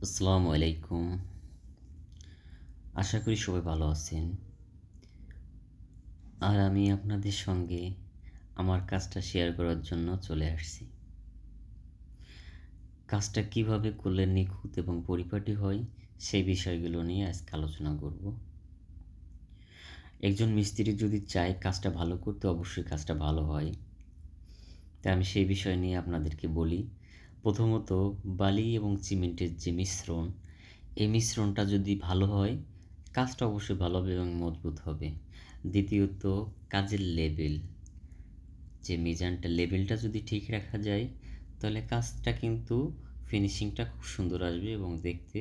আসসালামু আলাইকুম। আশা করি সবাই ভালো আছেন। আর আমি আপনাদের সঙ্গে আমার কাজটা শেয়ার করার জন্য চলে আসছি। কাজটা কিভাবে করলে নিখুঁত এবং পরিপাটি হয়, সেই বিষয়গুলো নিয়ে আজকে আলোচনা করব। একজন মিস্ত্রি যদি চায় কাজটা ভালো করতে, অবশ্যই কাজটা ভালো হয়। তাই আমি সেই বিষয় নিয়ে আপনাদেরকে বলি। প্রথমত, বালি এবং সিমেন্টের যে মিশ্রণ, এই মিশ্রণটা যদি ভালো হয়, কাজটা অবশ্যই ভালো হবে এবং মজবুত হবে। দ্বিতীয়ত, কাজের লেভেল, যে মিজানটা লেভেলটা যদি ঠিক রাখা যায়, তাহলে কাজটা কিন্তু ফিনিশিংটা খুব সুন্দর আসবে এবং দেখতে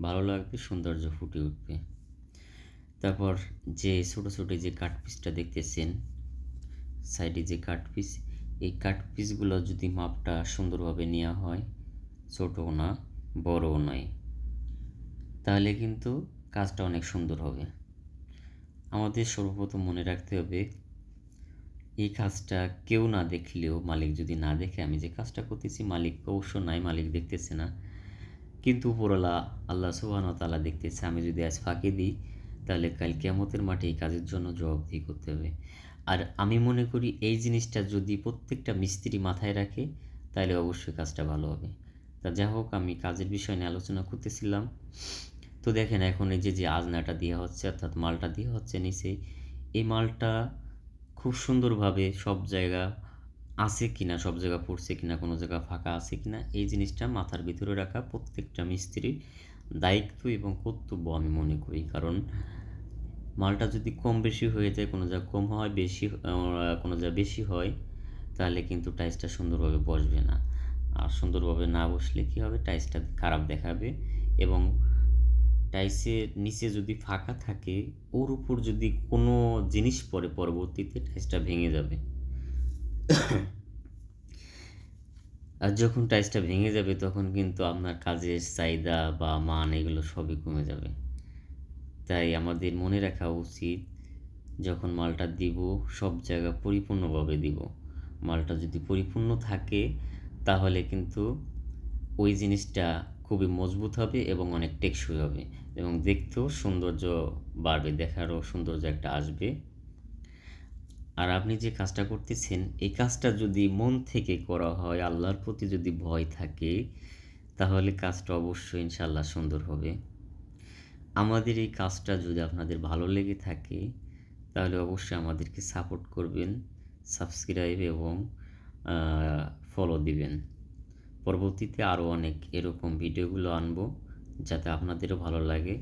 ভালো লাগবে, সৌন্দর্য ফুটে উঠবে। তারপর যে ছোটো ছোটো যে কাট পিসটা দেখতেছেন, সাইডে যে কাট পিস, এই কাট পিসগুলো যদি মাপটা সুন্দরভাবে নেওয়া হয়, ছোটও না বড়ও নয়, তাহলে কিন্তু কাজটা অনেক সুন্দর হবে। আমাদের সর্বপ্রথম মনে রাখতে হবে, এই কাজটা কেউ না দেখলেও, মালিক যদি না দেখে আমি যে কাজটা করতেছি, মালিক অবশ্য নাই, মালিক দেখতেছে না, কিন্তু উপরওয়ালা আল্লাহ সুবহানাহু ওয়া তাআলা দেখতেছে। আমি যদি আজ ফাঁকি দিই, তাহলে কাল কিয়ামতের মাঠে এই কাজের জন্য জবাবদিহি করতে হবে। আর আমি মনে করি এই জিনিসটা যদি প্রত্যেকটা মিস্ত্রি মাথায় রাখে, তাহলে অবশ্যই কাজটা ভালো হবে। তা যাই হোক, আমি কাজের বিষয় নিয়ে আলোচনা করতেছিলাম। তো দেখেন, এখন এই যে আজনাটা দেওয়া হচ্ছে, অর্থাৎ মালটা দেওয়া হচ্ছে নিচে, এই মালটা খুব সুন্দরভাবে সব জায়গা আছে কিনা, সব জায়গা পড়ছে কিনা, কোনো জায়গা ফাঁকা আছে কিনা, এই জিনিসটা মাথার ভিতরে রাখা প্রত্যেকটা মিস্ত্রির দায়িত্ব এবং কর্তব্য আমি মনে করি। কারণ মালটা যদি কম বেশি হয়ে যায়, কোনো জায়গা কম হয়, কোনো জায়গা বেশি হয়, তাহলে কিন্তু টাইলসটা সুন্দরভাবে বসবে না। আর সুন্দরভাবে না বসলে কী হবে, টাইলসটা খারাপ দেখাবে এবং টাইলসের নিচে যদি ফাঁকা থাকে, ওর উপর যদি কোনো জিনিস পড়ে, পরবর্তীতে টাইলসটা ভেঙে যাবে। আর যখন টাইলসটা ভেঙে যাবে, তখন কিন্তু আপনার কাজের চাহিদা বা মান এগুলো সবই কমে যাবে। তাই আমাদের মনে রাখা উচিত, যখন মালটা দিব, সব জায়গা পরিপূর্ণভাবে দিব। মালটা যদি পরিপূর্ণ থাকে, তাহলে কিন্তু ওই জিনিসটা খুবই মজবুত হবে এবং অনেক টেকসই হবে এবং দেখতেও সৌন্দর্য বাড়বে, দেখারও সৌন্দর্য একটা আসবে। আর আপনি যে কাজটা করতেছেন, এই কাজটা যদি মন থেকে করা হয়, আল্লাহর প্রতি যদি ভয় থাকে, তাহলে কাজটা অবশ্যই ইনশাআল্লাহ সুন্দর হবে। আমাদের এই কাজটা যদি আপনাদের ভালো লেগে থাকে, তাহলে অবশ্যই আমাদেরকে সাপোর্ট করবেন, সাবস্ক্রাইব এবং ফলো দিবেন। পরবর্তীতে আরও অনেক এরকম ভিডিওগুলো আনবো, যাতে আপনাদেরও ভালো লাগে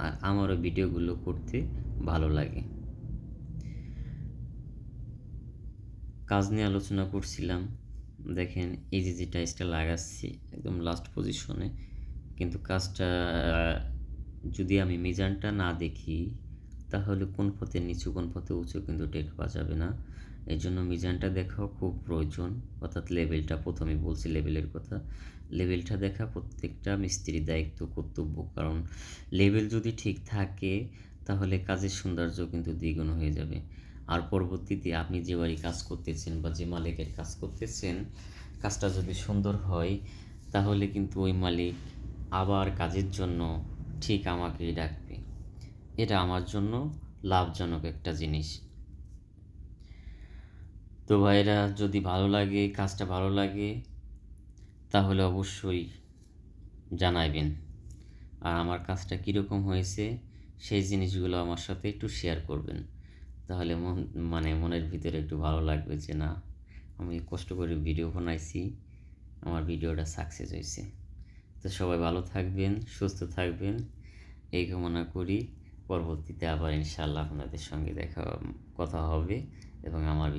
আর আমারও ভিডিওগুলো করতে ভালো লাগে। কাজ নিয়ে আলোচনা করছিলাম। দেখেন, এই যে টাইলসটা লাগাচ্ছি একদম লাস্ট পজিশনে, কিন্তু কাজটা যদি আমি মিজানটা না দেখি, তাহলে কোন পথে নিচু, কোন পথে উঁচু কিন্তু টের পাওয়া যাবে না। এই জন্য মিজানটা দেখাও খুব প্রয়োজন, অর্থাৎ লেভেলটা, প্রথমে বলছি লেভেলের কথা। লেভেলটা দেখা প্রত্যেকটা মিস্ত্রির দায়িত্ব, কর্তব্য। কারণ লেভেল যদি ঠিক থাকে, তাহলে কাজের সৌন্দর্য কিন্তু দ্বিগুণ হয়ে যাবে। আর পরবর্তীতে আপনি যে বাড়ি কাজ করতেছেন বা যে মালিকের কাজ করতেছেন, কাজটা যদি সুন্দর হয়, তাহলে কিন্তু ওই মালিক আবার কাজের জন্য ঠিক আমাকেই ডাকবে। এটা আমার জন্য লাভজনক একটা জিনিস। তো ভাইরা, যদি ভালো লাগে, কাজটা ভালো লাগে, তাহলে অবশ্যই জানাইবেন। আর আমার কাজটা কীরকম হয়েছে, সেই জিনিসগুলো আমার সাথে একটু শেয়ার করবেন। তাহলে মনের ভিতরে একটু ভালো লাগবে যে না, আমি কষ্ট করে ভিডিও বানাইছি, আমার ভিডিওটা সাকসেস হয়েছে। তো সবাই ভালো থাকবেন, সুস্থ থাকবেন, এই কামনা করি। পরবর্তীতে আবার ইনশাআল্লাহ আপনাদের সঙ্গে কথা হবে এবং আমার